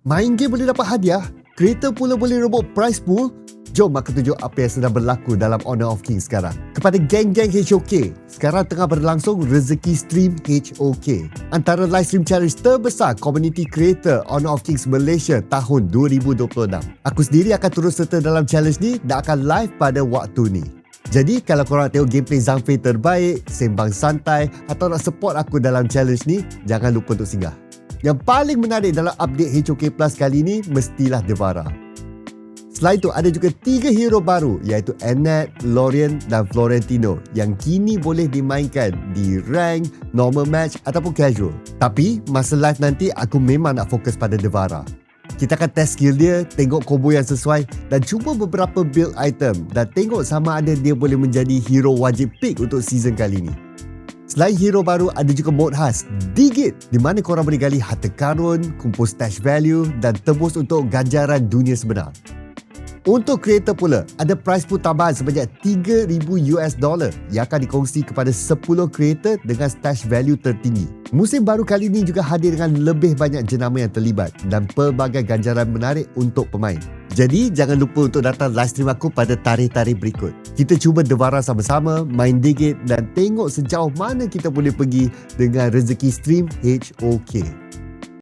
Main game boleh dapat hadiah? Creator pula boleh rebut prize pool? Jom aku tunjuk apa yang sedang berlaku dalam Honor of Kings sekarang. Kepada geng-geng HOK, sekarang tengah berlangsung Rezeki Stream HOK. Antara live stream challenge terbesar community creator Honor of Kings Malaysia tahun 2026. Aku sendiri akan turut serta dalam challenge ni dan akan live pada waktu ni. Jadi kalau korang tengok gameplay Zangfei terbaik, sembang santai atau nak support aku dalam challenge ni, jangan lupa untuk singgah. Yang paling menarik dalam update HOK Plus kali ni mestilah Devara. Selain itu, ada juga 3 hero baru iaitu Annette, Lorien dan Florentino yang kini boleh dimainkan di rank, normal match ataupun casual. Tapi, masa live nanti aku memang nak fokus pada Devara. Kita akan test skill dia, tengok combo yang sesuai dan cuba beberapa build item dan tengok sama ada dia boleh menjadi hero wajib pick untuk season kali ni. Selain hero baru, ada juga mod khas Dig It di mana korang boleh gali harta karun, kumpul stash value dan tembus untuk ganjaran dunia sebenar. Untuk creator pula, ada prize pool tambahan sebanyak $3,000 yang akan dikongsi kepada 10 creator dengan stash value tertinggi. Musim baru kali ini juga hadir dengan lebih banyak jenama yang terlibat dan pelbagai ganjaran menarik untuk pemain. Jadi, jangan lupa untuk datang live stream aku pada tarikh-tarikh berikut. Kita cuba Devara sama-sama, main Dig It dan tengok sejauh mana kita boleh pergi dengan Rezeki Stream HOK.